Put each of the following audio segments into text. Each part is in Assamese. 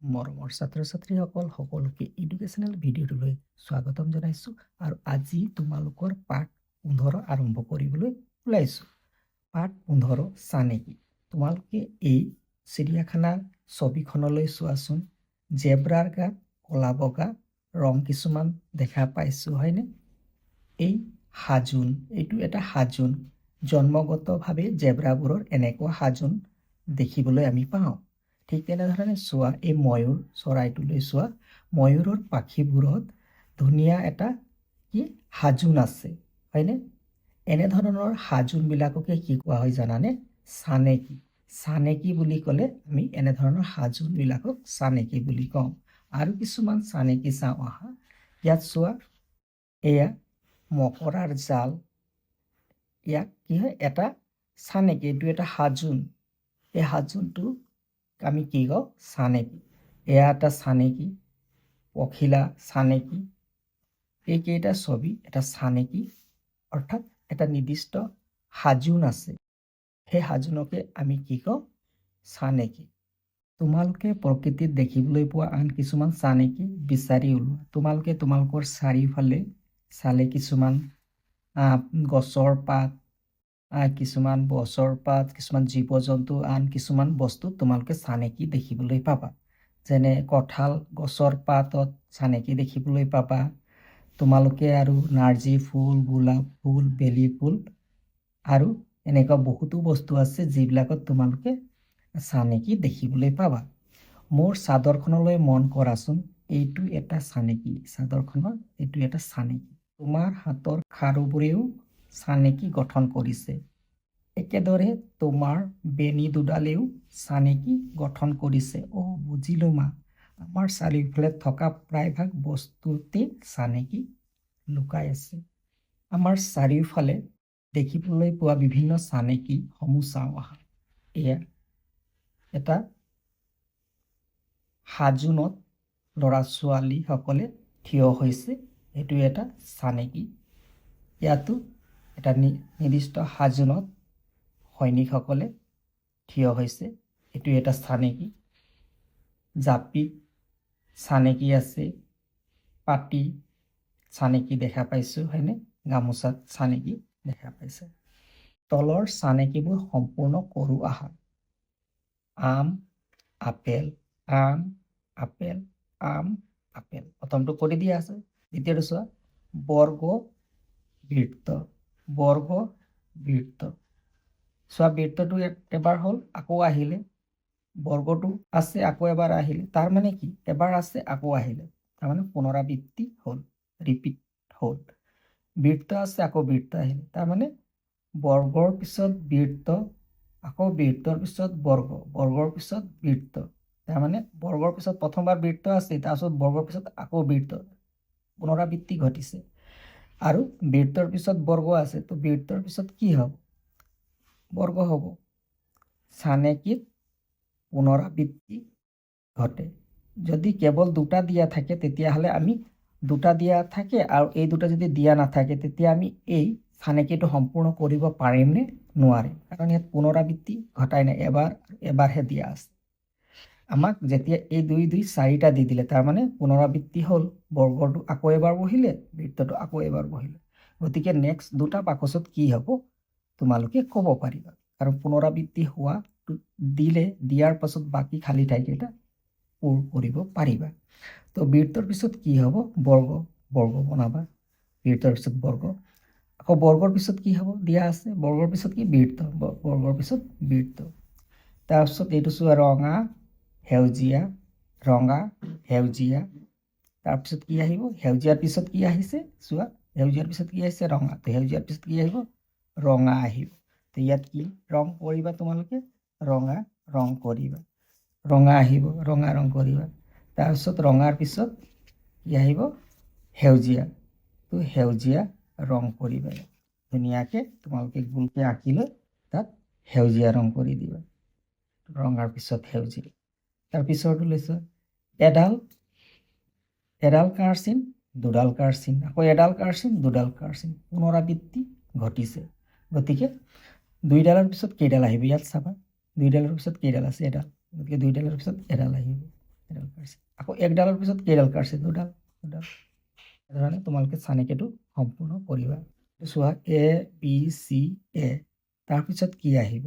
মৰমৰ ছাত্ৰ-ছাত্ৰীসকল সকলোকে এডুকেশ্যনেল ভিডিঅ'টোলৈ স্বাগতম জনাইছোঁ আৰু আজি তোমালোকৰ পাঠ 15 আৰম্ভ কৰিবলৈ ওলাইছোঁ। পাঠ 15 চানেকি। তোমালোকে এই চিৰিয়াখানাৰ ছবিখনলৈ চোৱাচোন। জেব্ৰাৰ গাত ক'লা বগা ৰং কিছুমান দেখা পাইছোঁ হয়নে? এই হাজোন, এইটো এটা হাজোন। জন্মগতভাৱে জেব্ৰাবোৰৰ এনেকুৱা হাজোন দেখিবলৈ আমি পাওঁ। ঠিক তেনেধৰণে চোৱা, এই ময়ূৰ চৰাইটোলৈ চোৱা, ময়ূৰৰ পাখিবোৰত ধুনীয়া এটা কি হাজোন আছে হয়নে? এনেধৰণৰ হাজোনবিলাককে কি কোৱা হয় জানানে? চানেকি। চানেকি বুলি ক'লে আমি এনেধৰণৰ হাজোনবিলাকক চানেকি বুলি কওঁ। আৰু কিছুমান চানেকি চাওঁ আহা। ইয়াত চোৱা, এয়া মকৰাৰ জাল। ইয়াক কি হয়? এটা চানেকি, এইটো এটা হাজোন। এই হাজোনটো আমি কি কওঁ? চানেকি। এয়া এটা চানেকি, পখিলা চানেকি। এইকেইটা ছবি এটা চানেকি, অৰ্থাৎ এটা নিৰ্দিষ্ট হাজোন আছে। সেই হাজোনকে আমি কি কওঁ? চানেকি। তোমালোকে প্ৰকৃতিত দেখিবলৈ পোৱা আন কিছুমান চানেকি বিচাৰি ওলোৱা। তোমালোকে তোমালোকৰ চাৰিওফালে চালে কিছুমান গছৰ পাত, কিছুমান কিছুমান জীৱ-জন্তু, আন কিছুমান বস্তু তোমালোকে চানেকি দেখিবলৈ পাবা। যেনে কঁঠাল গছৰ পাতত চানেকি দেখিবলৈ পাবা। তোমালোকে আৰু নাৰ্জী ফুল, গোলাপ ফুল, বেলি ফুল আৰু এনেকুৱা বহুতো বস্তু আছে যিবিলাকত তোমালোকে চানেকি দেখিবলৈ পাবা। মোৰ চাদৰখনলৈ মন কৰাচোন, এইটো এটা চানেকি। চাদৰখনৰ এইটো এটা চানেকি। তোমাৰ হাতৰ খাৰুবোৰেও চানেকি গঠন কৰিছে। একেদৰে তোমাৰ বেনী দুডালেও চানেকি গঠন কৰিছে। বুজিলো মা। আমাৰ চাৰিওফালে থকা প্ৰায়ভাগ বস্তুতেই চানেকি লুকাই আছে। আমাৰ চাৰিওফালে দেখিবলৈ পোৱা বিভিন্ন চানেকি সমূহ চাওঁ আহা। এয়া এটা হাজোনত ল'ৰা-ছোৱালীসকলে থিয় হৈছে, এইটো এটা চানেকি। ইয়াতো এটা নিৰ্দিষ্ট হাজোনত সৈনিকসকলে থিয় হৈছে, এইটো এটা চানেকি। জাপিত চানেকি আছে, পাটি চানেকি দেখা পাইছোঁ হয়নে? গামোচাত চানেকি দেখা পাইছে। তলৰ চানেকিবোৰ সম্পূৰ্ণ কৰোঁ আহা। আম, আপেল, আম, আপেল, আম, আপেল। প্ৰথমটো কৰি দিয়া আছে। দ্বিতীয়টো চোৱা, বৰ্গ বৃত্ত, বৰ্গ বৃত্ত। চোৱা, বৃত্তটো এবাৰ হ'ল, আকৌ আহিলে। বৰ্গটো আছে, আকৌ এবাৰ আহিলে। তাৰ মানে কি? এবাৰ আছে, আকৌ আহিলে। তাৰমানে পুনৰাবৃত্তি হ'ল, ৰিপিট হ'ল। বৃত্ত আছে, আকৌ বৃত্ত আহিলে। তাৰমানে বৰ্গৰ পিছত বৃত্ত, আকৌ বৃত্তৰ পিছত বৰ্গ, বৰ্গৰ পিছত বৃত্ত। তাৰমানে বৰ্গৰ পিছত প্ৰথমবাৰ বৃত্ত আছে, তাৰপিছত বৰ্গৰ পিছত আকৌ বৃত্ত, পুনৰাবৃত্তি ঘটিছে। আৰু বৃত্তৰ পিছত বৰ্গ আছে, তো বৃত্তৰ পিছত কি হ'ব? বৰ্গ হ'ব। চানেকিত পুনৰাবৃত্তি ঘটে। যদি কেৱল দুটা দিয়া থাকে তেতিয়াহ'লে আমি দুটা দিয়া থাকে আৰু এই দুটা যদি দিয়া নাথাকে তেতিয়া আমি এই চানেকিটো সম্পূৰ্ণ কৰিব পাৰিমনে? নোৱাৰিম, কাৰণ ইয়াত পুনৰাবৃত্তি ঘটাই নাই, এবাৰহে দিয়া আছে। আমাক যেতিয়া এই 2 2 4টা দি দিলে, তাৰমানে পুনৰাবৃত্তি হ'ল। বৰ্গটো আকৌ এবাৰ বহিলে, বৃত্তটো আকৌ এবাৰ বহিলে। গতিকে নেক্সট দুটা বাকচত কি হ'ব তোমালোকে ক'ব পাৰিবা, কাৰণ পুনৰাবৃত্তি হোৱা দিয়াৰ পাছত বাকী খালী ঠাইকেইটা পূৰ কৰিব পাৰিবা। তো বৃত্তৰ পিছত কি হ'ব? বৰ্গ, বৰ্গ বনাবা। বৃত্তৰ পিছত বৰ্গ, আকৌ বৰ্গৰ পিছত কি হ'ব? দিয়া আছে, বৰ্গৰ পিছত কি? বৃত্ত, বৰ্গৰ পিছত বৃত্ত। তাৰপিছত এইটো চোৱা, ৰঙা সেউজীয়া, ৰঙা সেউজীয়া। তাৰপিছত কি আহিব? সেউজীয়াৰ পিছত কি আহিছে? চোৱা, সেউজীয়াৰ পিছত কি আহিছে? ৰঙা। তো সেউজীয়াৰ পিছত কি আহিব? ৰঙা আহিব। তো ইয়াত কি ৰং কৰিবা তোমালোকে? ৰঙা ৰং কৰিবা। ৰঙা আহিব, ৰঙা ৰং কৰিবা। তাৰপিছত ৰঙাৰ পিছত কি আহিব? সেউজীয়া। তো সেউজীয়া ৰং কৰিবা। ধুনীয়াকৈ তোমালোকে গোলকৈ আঁকি লৈ তাত সেউজীয়া ৰং কৰি দিবা। ৰঙাৰ পিছত সেউজীয়া। তাৰপিছৰটো লৈছোঁ, এডাল কাৰ চিন, দুডাল কাৰ চিন, আকৌ এডাল কাৰ চিন, দুডাল কাৰ চিন। পুনৰাবৃত্তি ঘটিছে। গতিকে 2ডালৰ পিছত কেইডাল আহিব? ইয়াত চাবা, 2ডালৰ পিছত কেইডাল আছে? এডাল। গতিকে 2ডালৰ পিছত এডাল আহিব, এডাল কাৰ একডালৰ পিছত কেইডাল কাটছে দুডাল দুডাল এনেধৰণে তোমালোকে চানেকিটো সম্পূৰ্ণ কৰিবা চোৱা এ বি চি এ তাৰপিছত কি আহিব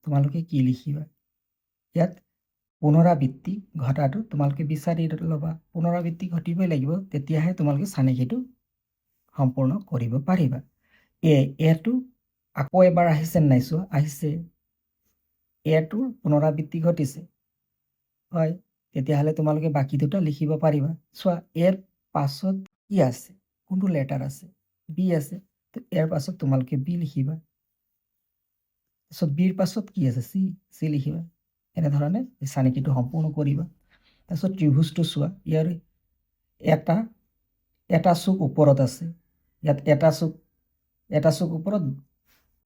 তোমালোকে কি লিখিবা ইয়াত পুনৰাবৃত্তি ঘটাটো তোমালোকে বিচাৰি ল'বা পুনৰাবৃত্তি ঘটিবই লাগিব তেতিয়াহে তোমালোকে চানেকিটো সম্পূৰ্ণ কৰিব পাৰিবা এটো আকৌ এবাৰ আহিছে নাই চোৱা আহিছে এটোৰ পুনৰাবৃত্তি ঘটিছে হয় তেতিয়াহ'লে তোমালোকে বাকী দুটা লিখিব পাৰিবা চোৱা এৰ পাছত কি আছে কোনটো লেটাৰ আছে বি আছে তো এৰ পাছত তোমালোকে বি লিখিবা তাৰপিছত বিৰ পাছত কি আছে চি চি লিখিবা এনেধৰণে এই চানেকিটো সম্পূৰ্ণ কৰিবা তাৰপিছত ত্ৰিভুজটো চোৱা ইয়াৰ এটা চুক ওপৰত আছে ইয়াত এটা চুক ওপৰত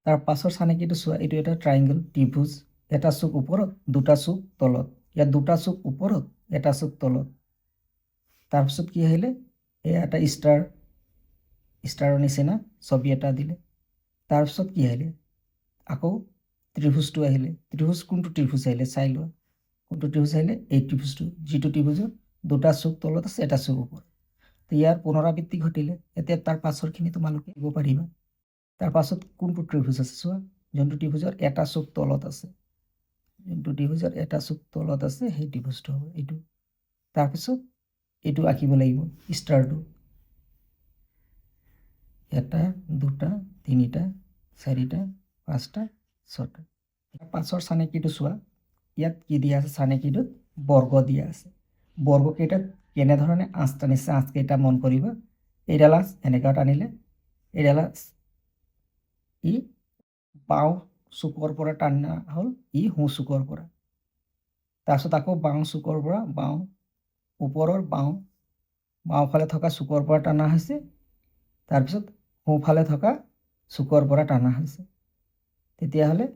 তাৰ পাছৰ চানেকিটো চোৱা এইটো এটা ট্ৰাইংগল ত্ৰিভুজ এটা চুক ওপৰত দুটা চুক তলত ইয়াত দুটা চুক ওপৰত এটা চুক তলত তাৰপিছত কি আহিলে এয়া এটা ষ্টাৰৰ নিচিনা ছবি এটা দিলে তাৰপিছত কি আহিলে আকৌ ত্ৰিভুজটো আহিলে ত্ৰিভুজ কোনটো ত্ৰিভুজ আহিলে চাই লোৱা কোনটো ত্ৰিভুজ আহিলে এই ত্ৰিভুজটো যিটো ত্ৰিভুজৰ দুটা চুক তলত আছে এটা চুক ওপৰত তো ইয়াৰ পুনৰাবৃত্তি ঘটিলে এতিয়া তাৰ পাছৰখিনি তোমালোকে দিব পাৰিবা তাৰ পাছত কোনটো ত্ৰিভুজ আছে চোৱা যোনটো ত্ৰিভুজৰ এটা চুক তলত আছে যোনটো ত্ৰিভুজৰ এটা চুক তলত আছে সেই ত্ৰিভুজটো হ'ব এইটো তাৰপিছত এইটো আঁকিব লাগিব ষ্টাৰটো এটা দুটা তিনিটা চাৰিটা পাঁচটা ছটা পাঁচৰ চানেকিটো চোৱা ইয়াত কি দিয়া আছে চানেকিটোত বৰ্গ দিয়া আছে বৰ্গকেইটাত কেনেধৰণে আঁচ টানিছে আঁচকেইটা মন কৰিবা এইডাল আঁচ এনেকৈ টানিলে এইডাল আঁচ ই বাওঁ চুকৰ পৰা টানা হ'ল ই সোঁ চুকৰ পৰা তাৰপিছত আকৌ বাওঁ চুকৰ পৰা বাওঁ ওপৰৰ বাওঁফালে থকা চুকৰ পৰা টানা হৈছে তাৰপিছত সোঁফালে থকা চুকৰ পৰা টানা হৈছে তেতিয়াহ'লে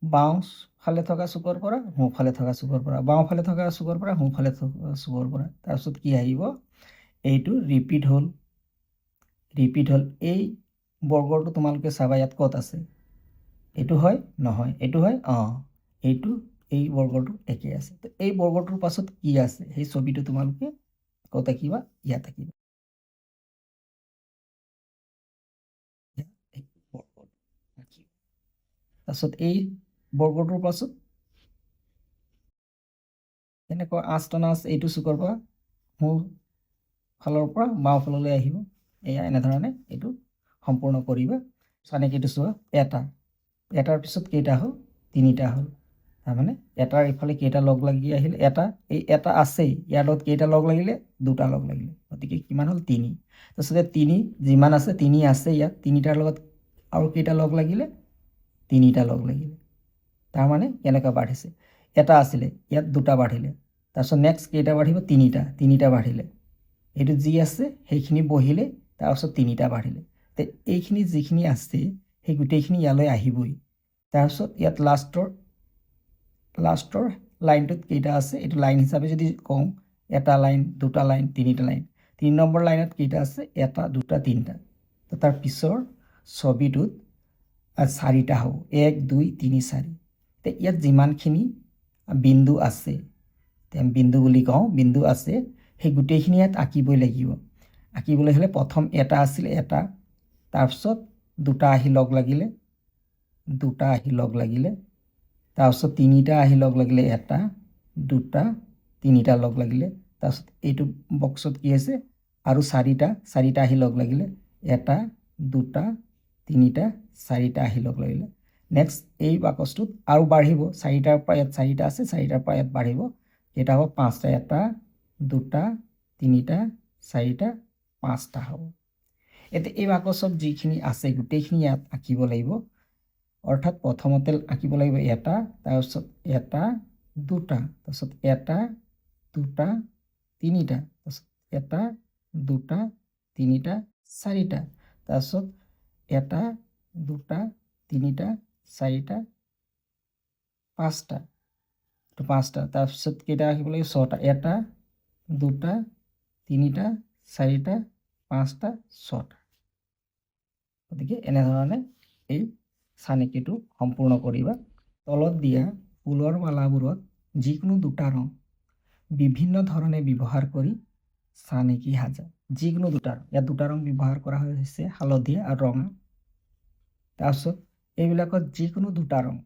বাওঁফালে থকা চুকৰ পৰা সোঁফালে থকা চুকৰ পৰা বাওঁফালে থকা চুকৰ পৰা সোঁফালে থকা চুকৰ পৰা তাৰপিছত কি আহিব এইটো ৰিপিট হ'ল এই বৰ্গটো তোমালোকে চাবা ইয়াত ক'ত আছে এইটো হয় নহয় এইটো হয় এইটো এই বৰ্গটো একে আছে তো এই বৰ্গটোৰ পাছত কি আছে সেই ছবিটো তোমালোকে ক'ত আঁকিবা ইয়াত আঁকিবা তাৰপিছত এই বৰ্গটোৰ পাছত এনেকুৱা আঁচ টনা আঁচ এইটো চুকৰ পৰা সোঁ ফালৰ পৰা বাওঁ ফাললৈ আহিব এয়া এনেধৰণে এইটো সম্পূৰ্ণ কৰিবা চানেকিটো চোৱা এটাৰ পিছত কেইটা হ'ল তিনিটা হ'ল তাৰমানে এটাৰ ইফালে কেইটা লগ লাগি আহিলে এটা আছেই ইয়াৰ লগত কেইটা লগ লাগিলে দুটা লগ লাগিলে গতিকে কিমান হ'ল তিনি তাৰপিছতে তিনি যিমান আছে তিনি আছে ইয়াত তিনিটাৰ লগত আৰু কেইটা লগ লাগিলে তিনিটা লগ লাগিলে তাৰমানে কেনেকৈ বাঢ়িছে এটা আছিলে ইয়াত দুটা বাঢ়িলে তাৰপিছত নেক্সট কেইটা বাঢ়িব তিনিটা বাঢ়িলে এইটো যি আছে সেইখিনি বহিলে তাৰপিছত তিনিটা বাঢ়িলে তো এইখিনি যিখিনি আছে সেই গোটেইখিনি ইয়ালৈ আহিবই তাৰপিছত ইয়াত লাষ্টৰ লাইনটোত কেইটা আছে এইটো লাইন হিচাপে যদি কওঁ এটা লাইন দুটা লাইন তিনিটা লাইন 3 নম্বৰ লাইনত কেইটা আছে এটা দুটা তিনিটা তো তাৰ পিছৰ ছবিটোত চাৰিটা হ'ব 1 2 3 4 তো ইয়াত যিমানখিনি বিন্দু আছে বিন্দু বুলি কওঁ বিন্দু আছে সেই গোটেইখিনি ইয়াত আঁকিবই লাগিব আঁকিবলৈ হ'লে প্ৰথম এটা আছিল এটা তাৰপিছত দুটা আহি লগ লাগিলে তাৰপিছত তিনিটা আহি লগ লাগিলে এটা দুটা তিনিটা লগ লাগিলে তাৰপিছত এইটো বক্সত কি আছে আৰু চাৰিটা আহি লগ লাগিলে এটা দুটা তিনিটা চাৰিটা আহি লগ লাগিলে নেক্সট এই বাকচটোত আৰু বাঢ়িব চাৰিটাৰ পৰা ইয়াত চাৰিটা আছে চাৰিটাৰ পৰা ইয়াত বাঢ়িব কেইটা হ'ব পাঁচটা এটা দুটা তিনিটা চাৰিটা পাঁচটা হ'ব এতিয়া এই বাকচত যিখিনি আছে গোটেইখিনি ইয়াত আঁকিব লাগিব অৰ্থাৎ প্ৰথমতে আঁকিব লাগিব এটা তাৰপিছত এটা দুটা তাৰপিছত এটা দুটা তিনিটা তাৰপিছত এটা দুটা তিনিটা চাৰিটা তাৰপিছত এটা দুটা তিনিটা চাৰিটা পাঁচটা তাৰপিছত কেইটা আঁকিব লাগিব ছটা এটা দুটা তিনিটা চাৰিটা পাঁচটা ছটা গতিকে এনেধৰণে এই চানেকিটো সম্পূৰ্ণ কৰিবা তলত দিয়া ফুলৰ মালাবোৰত যিকোনো দুটা ৰং বিভিন্ন ধৰণে ব্যৱহাৰ কৰি চানেকি সাজা। যিকোনো দুটা ৰং, ইয়াত দুটা ৰং ব্যৱহাৰ কৰা হৈছে, হালধীয়া আৰু ৰঙা। তাৰপিছত এইবিলাকত যিকোনো দুটা ৰং,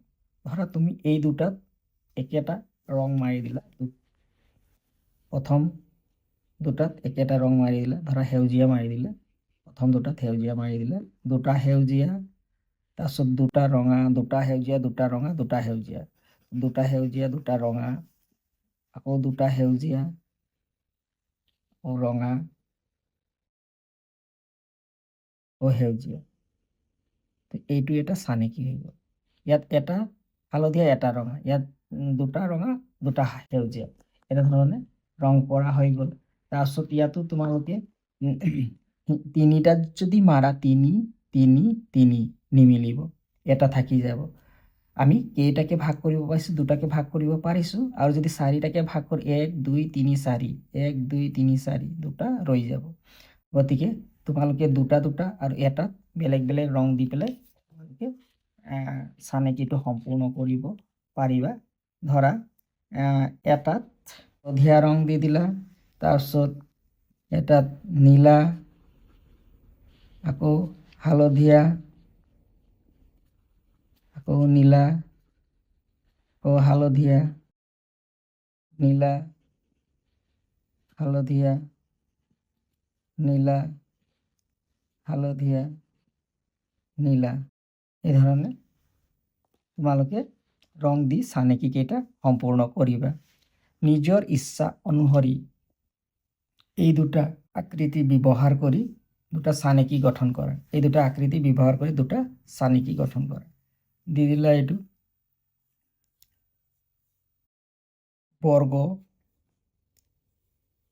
ধৰা তুমি এই দুটাত একেটা ৰং মাৰি দিলা, প্ৰথম দুটাত একেটা ৰং মাৰি দিলা, ধৰা সেউজীয়া মাৰি দিলা, প্ৰথম দুটাত সেউজীয়া মাৰি দিলা, দুটা সেউজীয়া, তাৰপিছত দুটা ৰঙা, দুটা সেউজীয়া, দুটা ৰঙা, দুটা সেউজীয়া, দুটা সেউজীয়া, দুটা ৰঙা, আকৌ দুটা সেউজীয়া, আকৌ ৰঙা, আকৌ সেউজীয়া। এইটো এটা চানেকি হৈ গ'ল। ইয়াত এটা হালধীয়া, এটা ৰঙা, ইয়াত দুটা ৰঙা, দুটা সেউজীয়া, এনেধৰণে ৰং কৰা হৈ গ'ল। তাৰপিছত ইয়াতো তোমালোকে তিনিটাত যদি মাৰা, তিনি তিনি তিনি নিমিলিব, এটা থাকি যাব। আমি কেইটাকে ভাগ কৰিব পাৰিছোঁ, দুটাকে ভাগ কৰিব পাৰিছোঁ, আৰু যদি চাৰিটাকে ভাগ কৰি 1 2 3 4, 1 2 3 4 দুটা ৰৈ যাব। গতিকে তোমালোকে দুটা দুটা আৰু এটাত বেলেগ বেলেগ ৰং দি পেলাই তোমালোকে চানেকিটো সম্পূৰ্ণ কৰিব পাৰিবা। ধৰা এটাত হালধীয়া ৰং দি দিলা, তাৰপিছত এটাত নীলা, আকৌ হালধীয়া, আকৌ নীলা, আকৌ হালধীয়া, নীলা, হালধীয়া, নীলা, হালধীয়া, নীলা, এই ধৰণে তোমালোকে ৰং দি চানেকি কেইটা সম্পূৰ্ণ কৰিবা। নিজৰ ইচ্ছা অনুসৰি এই দুটা আকৃতি ব্যৱহাৰ কৰি দুটা চানেকি গঠন কৰা। এই দুটা আকৃতি ব্যৱহাৰ কৰি দুটা চানেকি গঠন কৰা। দি দিলা এইটো বৰ্গ,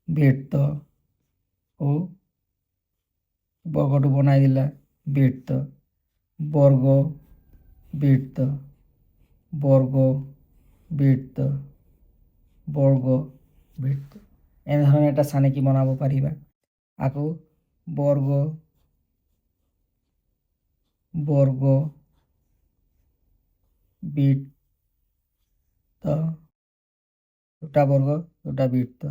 বৃত্ত ও বৰ্গটো বনাই দিলা বৃত্ত, বৰ্গ, বৃত্ত, বৰ্গ, বৃত্ত, বৰ্গ, বৃত্ত, এনেধৰণে এটা চানেকি বনাব পাৰিবা। আকৌ বর্গ, বর্গ, বৃত্ত, দুটা বর্গ, দুটা বৃত্ত,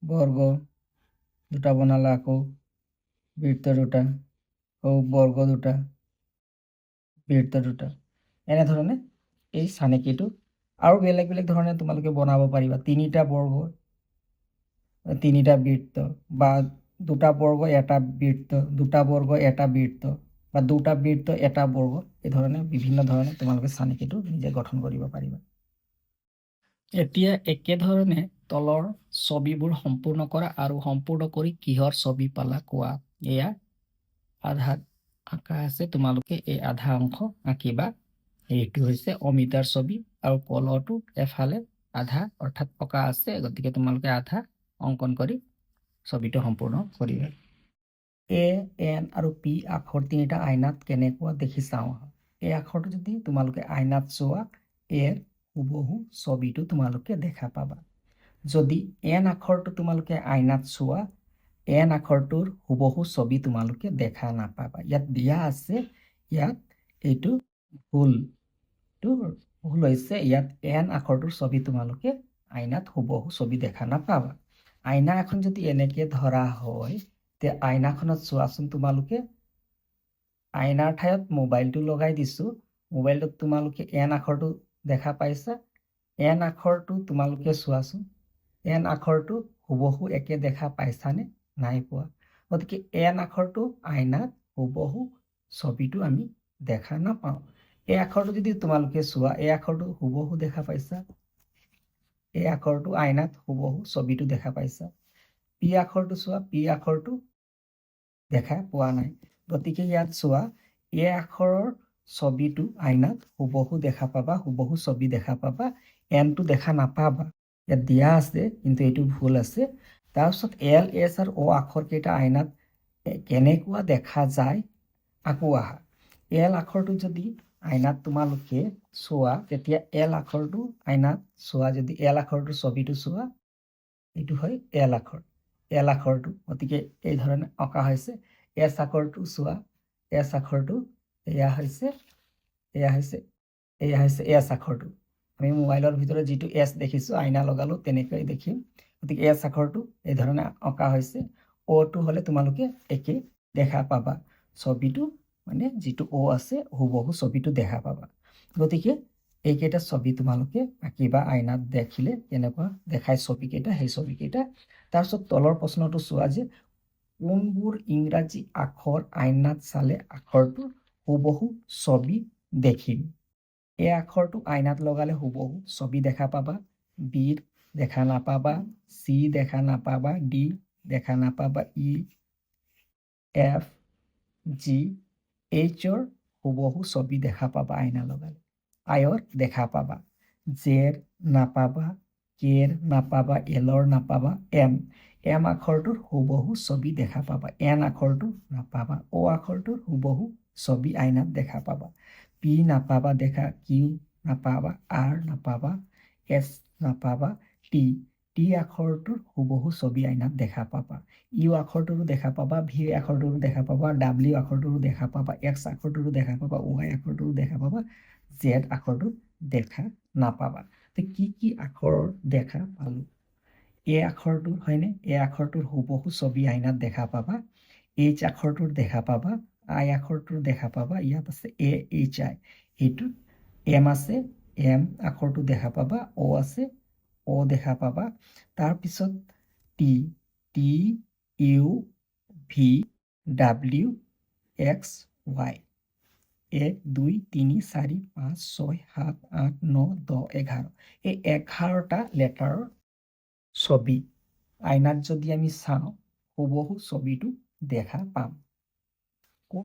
বর্গ দুটা বনালা, আকৌ বৃত্ত দুটা, আকৌ বর্গ দুটা, বৃত্ত দুটা, এনেধৰণে এই চানেকিটো আৰু বেলেগ বেলেগ ধৰণে তোমালোকে বনাব পাৰিবা। তিনিটা বর্গ, তিনিটা বৃত্ত, বা দুটা বর্গ, এটা বৃত্ত, দুটা বর্গ, এটা বৃত্ত, বা দুটা বৃত্ত, এটা বর্গ, এই ধৰণে বিভিন্ন ধৰণে তোমালোকে চানেকিটো নিজে গঠন কৰিব পাৰিবা। এতিয়া একেধৰণে তলৰ ছবিবোৰ সম্পূৰ্ণ কৰা আৰু সম্পূৰ্ণ কৰি কিহৰ ছবি পালা কোৱা। এয়া আধাত আঁকা আছে, তোমালোকে এই আধা অংশ আঁকিবা। এইটো হৈছে অমিতাৰ ছবি, আৰু কলহটো এফালে আধা অৰ্থাৎ পকা আছে, গতিকে তোমালোকে আধা অংকন কৰি ছবিটো সম্পূৰ্ণ কৰিবা। এ, এন আৰু পি আখৰ তিনিটা আইনাত কেনেকুৱা দেখি চাওঁ। এই আখৰটো যদি তোমালোকে আইনাত চোৱা, এৰ হুবহু ছবিটো তোমালোকে দেখা পাবা। যদি এন আখৰটো তোমালোকে আইনাত চোৱা, এন আখৰটোৰ হুবহু ছবি তোমালোকে দেখা নাপাবা। ইয়াত দিয়া আছে, ইয়াত এইটো ভুল হৈছে। ইয়াত এন আখৰটোৰ ছবি তোমালোকে আইনাত হুবহু ছবি দেখা নাপাবা। আইনা এখন যদি এনেকে ধৰা হয়, তে আইনাখনত চোৱাচোন তোমালোকে, আইনাৰ ঠাইত মোবাইলটো লগাই দিছো, মোবাইলটোত তোমালোকে এন আখৰটো দেখা পাইছা। এন আখৰটো তোমালোকে চোৱাচোন, এন আখৰটো হুবহু একে দেখা পাইছানে? নাই পোৱা। গতিকে এন আখৰটো আইনাত হুবহু ছবিটো আমি দেখা নাপাওঁ। এই আখৰটো যদি তোমালোকে চোৱা, এই আখৰটো হুবহু দেখা পাইছা, এই আখৰটো আইনাত হুবহু ছবিটো দেখা পাইছা। পি আখৰটো চোৱা, পি আখৰটো দেখা পোৱা নাই। গতিকে ইয়াত চোৱা, এই আখৰৰ ছবিটো আইনাত হুবহু দেখা পাবা, হুবহু ছবি দেখা পাবা, এনটো দেখা নাপাবা। ইয়াত দিয়া আছে, কিন্তু এইটো ভুল আছে। তাৰপিছত এল, এছ আৰু অ আখৰকেইটা আইনাত কেনেকুৱা দেখা যায়, আকৌ আহা। এল আখৰটো যদি আইনাত তোমালোকে চোৱা, তেতিয়া এল আখৰটো আইনাত চোৱা, যদি এল আখৰটো ছবিটো চোৱা, এইটো হয় এল আখৰ, এল আখৰটো। গতিকে এই ধৰণে অঁকা হৈছে। এছ আখৰটো চোৱা, এছ আখৰটো এয়া হৈছে এছ আখৰটো। আমি মোবাইলৰ ভিতৰত যিটো এছ দেখিছোঁ আইনা লগালোঁ তেনেকৈ দেখিম গতিকে এছ আখৰটো এই ধৰণে অঁকা হৈছে অ'টো হ'লে তোমালোকে একে দেখা পাবা ছবিটো মানে যিটো অ' আছে হুবহু ছবিটো দেখা পাবা গতিকে এইকেইটা ছবি তোমালোকে আঁকিবা আইনাত দেখিলে কেনেকুৱা দেখায় ছবিকেইটা সেই ছবিকেইটা তাৰপিছত তলৰ প্ৰশ্নটো চোৱা যে কোনবোৰ ইংৰাজী আখৰ আইনাত চালে আখৰটোৰ হুবহু ছবি দেখিম এই আখৰটো আইনাত লগালে হুবহু ছবি দেখা পাবা বি দেখা নাপাবা চি দেখা নাপাবা ডি দেখা নাপাবা ই এফ জি এইচৰ হুবহু ছবি দেখা পাবা আইনা লগালে আইৰ দেখা পাবা জেৰ নাপাবা কেৰ নাপাবা এলৰ নাপাবা এম আখৰটোৰ হুবহু ছবি দেখা পাবা এন আখৰটো নাপাবা অ আখৰটোৰ হুবহু ছবি আইনাত দেখা পাবা পি নাপাবা দেখা কিউ নাপাবা আৰ নাপাবা এছ নাপাবা টি আখৰটোৰ হুবহু ছবি আইনাত দেখা পাবা ইউ আখৰটোৰো দেখা পাবা ভি আখৰটোৰো দেখা পাবা ডাব্লিউ আখৰটোৰো দেখা পাবা এক্স আখৰটোৰো দেখা পাবা ৱাই আখৰটোৰো দেখা পাবা জেড আখৰটো দেখা নাপাবা তো কি আখৰ দেখা পালোঁ এ আখৰটোৰ হয়নে এ আখৰটোৰ হুবহু ছবি আইনাত দেখা পাবা এইচ আখৰটোৰ দেখা পাবা আই আখৰটোৰ দেখা পাবা ইয়াত আছে এ এইচ আই এইটোত এম আছে এম আখৰটো দেখা পাবা অ আছে অ দেখা পাবা তাৰপিছত T U V W X Y 1 2 3 4 5 6 7 8 9 10 11 এই 11টা লেটাৰৰ ছবি আইনাত যদি আমি চাওঁ হুবহু ছবিটো দেখা পাম